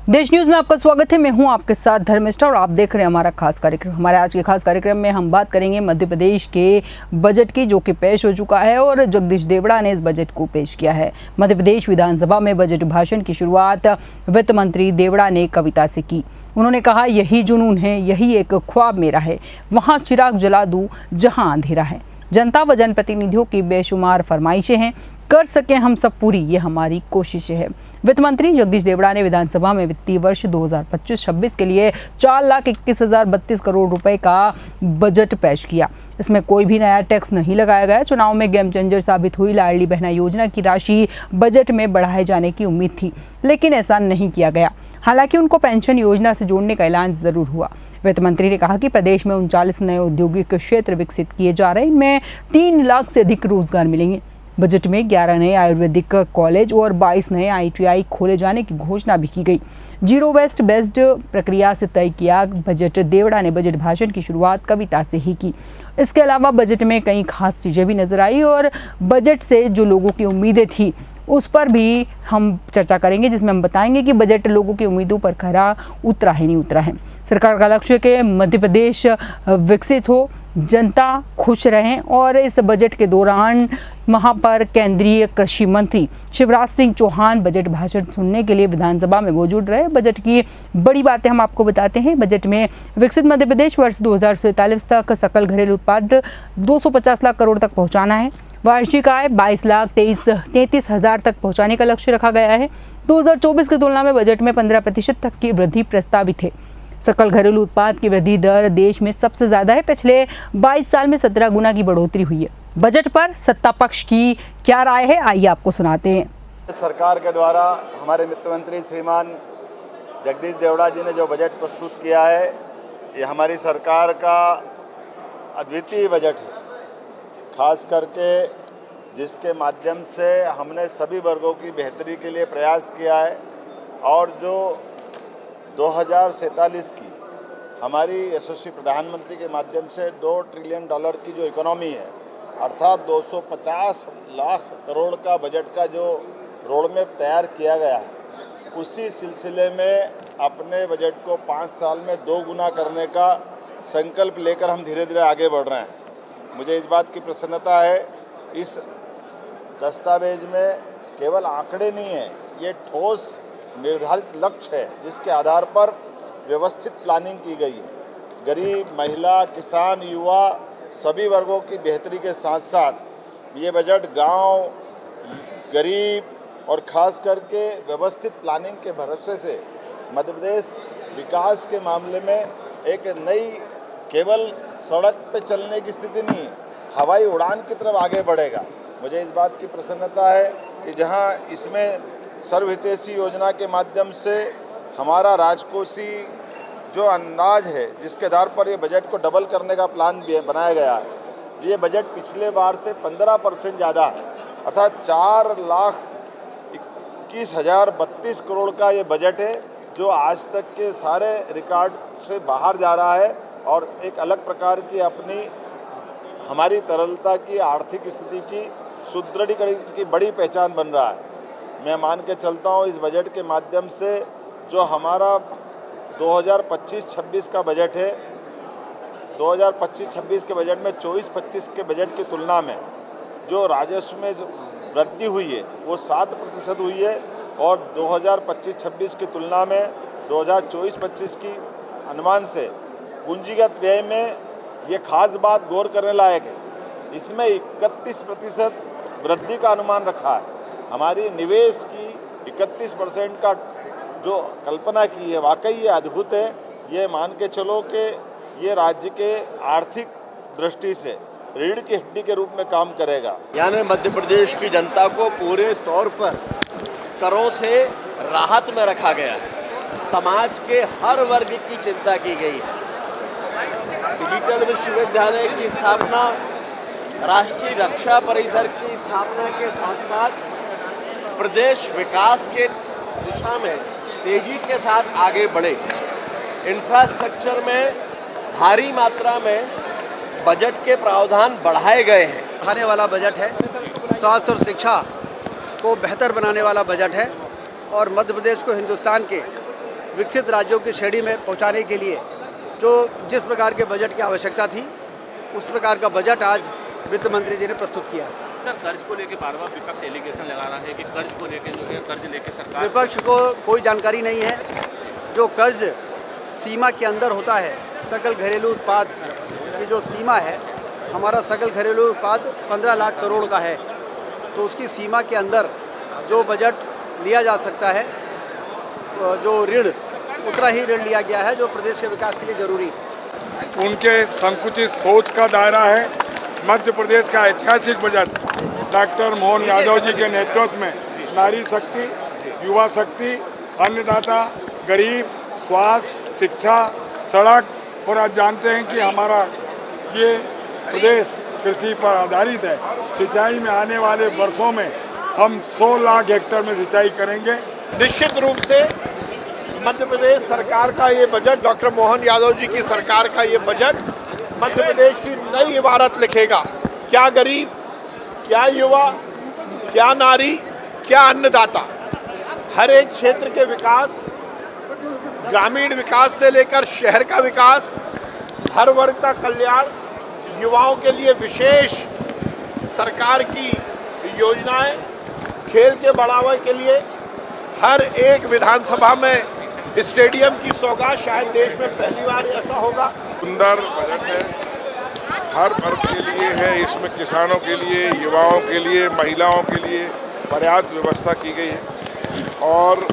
देश न्यूज में आपका स्वागत है। मैं हूं आपके साथ धर्मिष्ठा और आप देख रहे हैं हमारा खास कार्यक्रम। हमारे आज के खास कार्यक्रम में हम बात करेंगे मध्य प्रदेश के बजट की, जो कि पेश हो चुका है और जगदीश देवड़ा ने इस बजट को पेश किया है। मध्य प्रदेश विधानसभा में बजट भाषण की शुरुआत वित्त मंत्री देवड़ा ने कविता से की। उन्होंने कहा, यही जुनून है, यही एक ख्वाब मेरा है, वहाँ चिराग जला दूँ जहाँ अंधेरा है। जनता व जनप्रतिनिधियों की बेशुमार फरमाइशें हैं, कर सके हम सब पूरी, ये हमारी कोशिश है। वित्त मंत्री जगदीश देवड़ा ने विधानसभा में वित्तीय वर्ष 2025-26 के लिए 4,21,032 करोड़ रुपए का बजट पेश किया। इसमें कोई भी नया टैक्स नहीं लगाया गया। चुनाव में गेम चेंजर साबित हुई लाडली बहना योजना की राशि बजट में बढ़ाए जाने की उम्मीद थी, लेकिन ऐसा नहीं किया गया। हालांकि उनको पेंशन योजना से जोड़ने का ऐलान जरूर हुआ। वित्त मंत्री ने कहा कि प्रदेश में 39 नए औद्योगिक क्षेत्र विकसित किए जा रहे हैं। इनमें 3 लाख से अधिक रोजगार मिलेंगे। बजट में 11 नए आयुर्वेदिक कॉलेज और 22 नए ITI खोले जाने की घोषणा भी की गई। जीरो वेस्ट बेस्ड प्रक्रिया से तय किया बजट। देवड़ा ने बजट भाषण की शुरुआत कविता से ही की। इसके अलावा बजट में कई खास चीज़ें भी नजर आई और बजट से जो लोगों की उम्मीदें थी उस पर भी हम चर्चा करेंगे, जिसमें हम बताएंगे कि बजट लोगों की उम्मीदों पर खरा उतरा है, नहीं उतरा है। सरकार का लक्ष्य है कि मध्य प्रदेश विकसित हो, जनता खुश रहें और इस बजट के दौरान वहाँ पर केंद्रीय कृषि मंत्री शिवराज सिंह चौहान बजट भाषण सुनने के लिए विधानसभा में मौजूद रहे। बजट की बड़ी बातें हम आपको बताते हैं। बजट में विकसित मध्य प्रदेश वर्ष 2047 तक सकल घरेलू उत्पाद 250 लाख करोड़ तक पहुँचाना है। वार्षिक आय 22,33,000 तक पहुँचाने का लक्ष्य रखा गया है। 2024 की तुलना में बजट में 15% तक की वृद्धि प्रस्तावित है। सकल घरेलू उत्पाद की वृद्धि दर देश में सबसे ज्यादा है। पिछले 22 साल में 17 गुना की बढ़ोतरी हुई है। बजट पर सत्ता पक्ष की क्या राय है, आइए आपको सुनाते हैं। सरकार के द्वारा हमारे वित्त मंत्री श्रीमान जगदीश देवड़ा जी ने जो बजट प्रस्तुत किया है, ये हमारी सरकार का अद्वितीय बजट है। खास करके जिसके माध्यम से हमने सभी वर्गों की बेहतरी के लिए प्रयास किया है और जो 2047 की हमारी यशस्वी प्रधानमंत्री के माध्यम से $2 ट्रिलियन की जो इकोनॉमी है, अर्थात 250 लाख करोड़ का बजट का जो रोडमैप तैयार किया गया है, उसी सिलसिले में अपने बजट को 5 साल में 2 गुना करने का संकल्प लेकर हम धीरे धीरे आगे बढ़ रहे हैं। मुझे इस बात की प्रसन्नता है, इस दस्तावेज में केवल आंकड़े नहीं हैं, ये ठोस निर्धारित लक्ष्य है जिसके आधार पर व्यवस्थित प्लानिंग की गई है। गरीब, महिला, किसान, युवा सभी वर्गों की बेहतरी के साथ साथ ये बजट गांव, गरीब और खास करके व्यवस्थित प्लानिंग के भरोसे से मध्य प्रदेश विकास के मामले में एक नई, केवल सड़क पे चलने की स्थिति नहीं, हवाई उड़ान की तरफ आगे बढ़ेगा। मुझे इस बात की प्रसन्नता है कि जहां इसमें सर्वहितैषी योजना के माध्यम से हमारा राजकोषीय जो अंदाज है, जिसके आधार पर ये बजट को डबल करने का प्लान भी बनाया गया है, ये बजट पिछले बार से 15% ज़्यादा है, अर्थात 4,21,032 करोड़ का ये बजट है जो आज तक के सारे रिकॉर्ड से बाहर जा रहा है और एक अलग प्रकार की अपनी हमारी तरलता की, आर्थिक स्थिति की सुदृढ़ीकरण की बड़ी पहचान बन रहा है। मैं मान के चलता हूँ इस बजट के माध्यम से जो हमारा 2025-26 का बजट है, 2025-26 के बजट में 24-25 के बजट की तुलना में जो राजस्व में वृद्धि हुई है वो 7% हुई है और 2025-26 की तुलना में 2024-25 की अनुमान से पूंजीगत व्यय में ये खास बात गौर करने लायक है, इसमें 31% वृद्धि का अनुमान रखा है। हमारी निवेश की 31% का जो कल्पना की है, वाकई ये अद्भुत है। ये मान के चलो कि ये राज्य के आर्थिक दृष्टि से रीढ़ की हड्डी के रूप में काम करेगा। यानी मध्य प्रदेश की जनता को पूरे तौर पर करों से राहत में रखा गया है। समाज के हर वर्ग की चिंता की गई है। डिजिटल विश्वविद्यालय की स्थापना, राष्ट्रीय रक्षा परिसर की स्थापना के साथ साथ प्रदेश विकास के दिशा में तेजी के साथ आगे बढ़े। इंफ्रास्ट्रक्चर में भारी मात्रा में बजट के प्रावधान बढ़ाए गए हैं। आने वाला बजट है, स्वास्थ्य और शिक्षा को बेहतर बनाने वाला बजट है और मध्य प्रदेश को हिंदुस्तान के विकसित राज्यों की श्रेणी में पहुंचाने के लिए जो जिस प्रकार के बजट की आवश्यकता थी उस प्रकार का बजट आज वित्त मंत्री जी ने प्रस्तुत किया। सर, कर्ज को लेकर बार बार विपक्ष एलिगेशन लगा रहा है कि कर्ज को लेकर जो है कर्ज लेकर सरकार, विपक्ष को कोई जानकारी नहीं है। जो कर्ज सीमा के अंदर होता है, सकल घरेलू उत्पाद की जो सीमा है, हमारा सकल घरेलू उत्पाद 15 लाख करोड़ का है, तो उसकी सीमा के अंदर जो बजट लिया जा सकता है, जो ऋण उतना ही ऋण लिया गया है जो प्रदेश के विकास के लिए जरूरी है। उनके संकुचित सोच का दायरा है। मध्य प्रदेश का ऐतिहासिक बजट डॉक्टर मोहन यादव जी के नेतृत्व में नारी शक्ति, युवा शक्ति, अन्नदाता, गरीब, स्वास्थ्य, शिक्षा, सड़क और आज जानते हैं कि हमारा ये प्रदेश कृषि पर आधारित है। सिंचाई में आने वाले वर्षों में हम 100 लाख हेक्टेयर में सिंचाई करेंगे। निश्चित रूप से मध्य प्रदेश सरकार का ये बजट, डॉक्टर मोहन यादव जी की सरकार का ये बजट मध्य प्रदेश की नई इमारत लिखेगा। क्या गरीब, क्या युवा, क्या नारी, क्या अन्नदाता, हर एक क्षेत्र के विकास, ग्रामीण विकास से लेकर शहर का विकास, हर वर्ग का कल्याण, युवाओं के लिए विशेष सरकार की योजनाएं, खेल के बढ़ावे के लिए हर एक विधानसभा में स्टेडियम की सौगात, शायद देश में पहली बार ऐसा होगा। सुंदर बजट है, हर वर्ग के लिए है। इसमें किसानों के लिए, युवाओं के लिए, महिलाओं के लिए पर्याप्त व्यवस्था की गई है और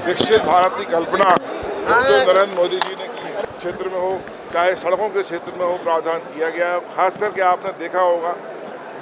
विकसित भारत की कल्पना जो नरेंद्र मोदी जी ने की है, क्षेत्र में हो चाहे सड़कों के क्षेत्र में हो, प्रावधान किया गया है। खास करके आपने देखा होगा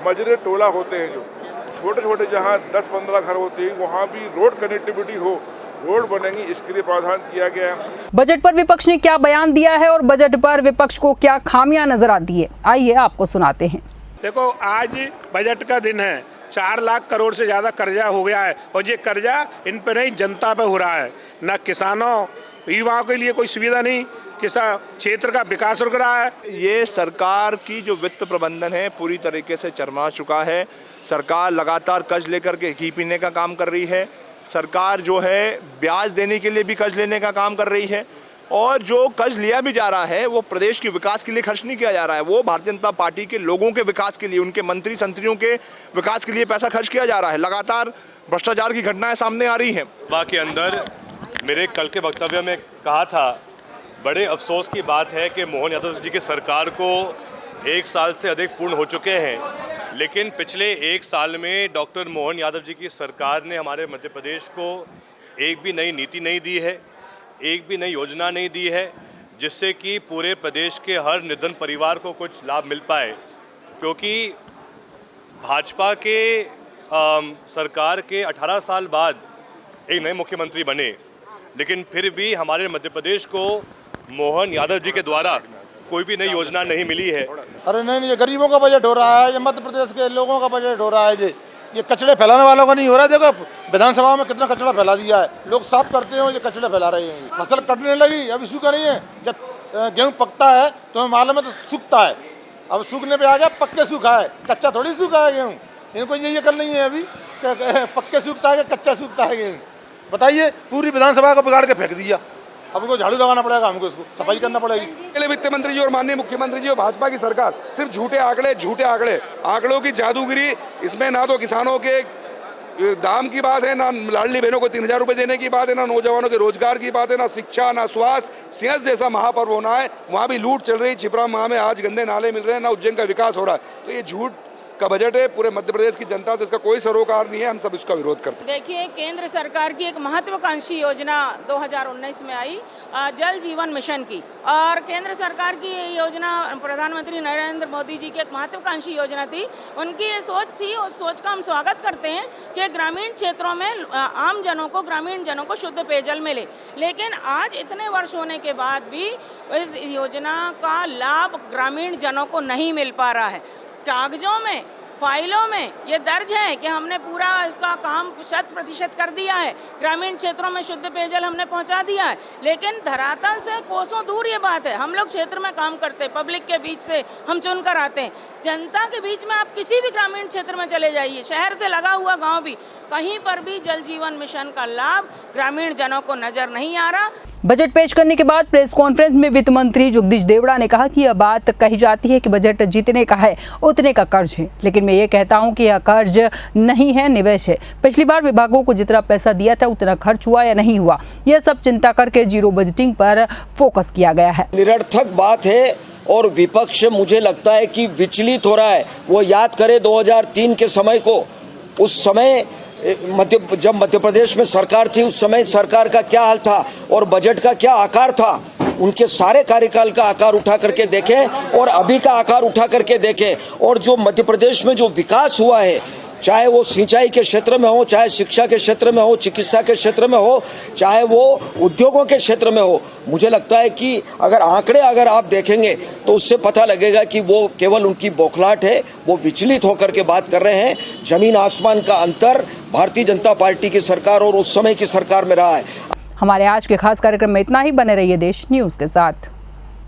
मजरे टोला होते हैं, जो छोटे छोटे जहाँ 10-15 घर होते हैं, वहाँ भी रोड कनेक्टिविटी हो, रोड बनेंगी, इसके लिए प्रावधान किया गया है। बजट पर विपक्ष ने क्या बयान दिया है और बजट पर विपक्ष को क्या खामियां नजर आती है, आइए आपको सुनाते हैं। देखो, आज बजट का दिन है। 4 लाख करोड़ से ज़्यादा कर्जा हो गया है और ये कर्जा इन पे नहीं, जनता पे हो रहा है। न किसानों, युवाओं के लिए कोई सुविधा नहीं, किसान क्षेत्र का विकास रुक रहा है। ये सरकार की जो वित्त प्रबंधन है पूरी तरीके से चरमरा चुका है। सरकार लगातार कर्ज लेकर के घी पीने का काम कर रही है। सरकार जो है ब्याज देने के लिए भी कर्ज लेने का काम कर रही है और जो कर्ज लिया भी जा रहा है वो प्रदेश के विकास के लिए खर्च नहीं किया जा रहा है, वो भारतीय जनता पार्टी के लोगों के विकास के लिए, उनके मंत्री संतरियों के विकास के लिए पैसा खर्च किया जा रहा है। लगातार भ्रष्टाचार की घटनाएं सामने आ रही हैं। सभा के अंदर मेरे कल के वक्तव्य में कहा था, बड़े अफसोस की बात है कि मोहन यादव जी की सरकार को 1 साल से अधिक पूर्ण हो चुके हैं, लेकिन पिछले 1 साल में डॉक्टर मोहन यादव जी की सरकार ने हमारे मध्य प्रदेश को एक भी नई नीति नहीं दी है, एक भी नई योजना नहीं दी है, जिससे कि पूरे प्रदेश के हर निर्धन परिवार को कुछ लाभ मिल पाए। क्योंकि भाजपा के सरकार के 18 साल बाद एक नए मुख्यमंत्री बने, लेकिन फिर भी हमारे मध्य प्रदेश को मोहन यादव जी के द्वारा कोई भी नई योजना नहीं मिली है। अरे नहीं, ये गरीबों का बजट हो रहा है, ये मध्य प्रदेश के लोगों का बजट हो रहा है। ये कचड़े फैलाने वालों का नहीं हो रहा है। देखो विधानसभा में कितना कचड़ा फैला दिया है, लोग साफ करते हो, ये कचड़े फैला रहे हैं। फसल कटने लगी, अभी सूखा नहीं है। जब गेहूँ पकता है तो मालूम है तो सूखता है, अब सूखने पे आ गया, पक्के सूखा है, कच्चा थोड़ी सूखा है गेहूँ। इनको ये कर नहीं है अभी पक्के सूखता है कच्चा सूखता है गेहूँ। बताइए, पूरी विधानसभा को बिगाड़ के फेंक दिया। अब उनको झाड़ू लगाना पड़ेगा, हमको इसको सफाई करना पड़ेगी। पहले वित्त मंत्री जी और माननीय मुख्यमंत्री जी और भाजपा की सरकार सिर्फ झूठे आंकड़े, आंकड़ों की जादूगिरी। इसमें ना तो किसानों के दाम की बात है, ना लाडली बहनों को 3000 रुपये देने की बात है, ना नौजवानों के रोजगार की बात है, ना शिक्षा, ना स्वास्थ्य। सिंहस्थ जैसा महापर्व होना है, वहाँ भी लूट चल रही। छिपरा माह में आज गंदे नाले मिल रहे हैं, ना उज्जैन का विकास हो रहा है। तो ये झूठ का बजट है। पूरे मध्य प्रदेश की जनता से इसका कोई सरोकार नहीं है, हम सब इसका विरोध करते हैं। देखिए, केंद्र सरकार की एक महत्वाकांक्षी योजना 2019 में आई, जल जीवन मिशन की, और केंद्र सरकार की ये योजना प्रधानमंत्री नरेंद्र मोदी जी की एक महत्वाकांक्षी योजना थी। उनकी ये सोच थी, उस सोच का हम स्वागत करते हैं कि ग्रामीण क्षेत्रों में आम जनों को, ग्रामीण जनों को शुद्ध पेयजल मिले। लेकिन आज इतने वर्ष होने के बाद भी इस योजना का लाभ ग्रामीण जनों को नहीं मिल पा रहा है। कागजों में, फाइलों में ये दर्ज है कि हमने पूरा इसका काम 100% कर दिया है, ग्रामीण क्षेत्रों में शुद्ध पेयजल हमने पहुंचा दिया है, लेकिन धरातल से कोसों दूर ये बात है। हम लोग क्षेत्र में काम करते हैं, पब्लिक के बीच से हम चुनकर आते हैं। जनता के बीच में आप किसी भी ग्रामीण क्षेत्र में चले जाइए, शहर से लगा हुआ गाँव भी, कहीं पर भी जल जीवन मिशन का लाभ ग्रामीण जनों को नजर नहीं आ रहा। बजट पेश करने के बाद प्रेस कॉन्फ्रेंस में वित्त मंत्री जगदीश देवड़ा ने कहा कि यह बात कही जाती है कि बजट जितने का है उतने का कर्ज है, लेकिन मैं ये कहता हूं कि यह कर्ज नहीं है, निवेश है। पिछली बार विभागों को जितना पैसा दिया था उतना खर्च हुआ या नहीं हुआ, यह सब चिंता करके जीरो बजटिंग पर फोकस किया गया है। निरर्थक बात है और विपक्ष मुझे लगता है कि विचलित हो रहा है। वो याद करे 2003 के समय को, उस समय जब मध्य प्रदेश में सरकार थी उस समय सरकार का क्या हाल था और बजट का क्या आकार था। उनके सारे कार्यकाल का आकार उठा करके देखें और अभी का आकार उठा करके देखें, और जो मध्य प्रदेश में जो विकास हुआ है, चाहे वो सिंचाई के क्षेत्र में हो, चाहे शिक्षा के क्षेत्र में हो, चिकित्सा के क्षेत्र में हो, चाहे वो उद्योगों के क्षेत्र में हो, मुझे लगता है कि अगर आंकड़े अगर आप देखेंगे तो उससे पता लगेगा कि वो केवल उनकी बौखलाहट है, वो विचलित होकर के बात कर रहे हैं। जमीन आसमान का अंतर भारतीय जनता पार्टी की सरकार और उस समय की सरकार में रहा है। हमारे आज के खास कार्यक्रम में इतना ही। बने रहिए देश न्यूज़ के साथ।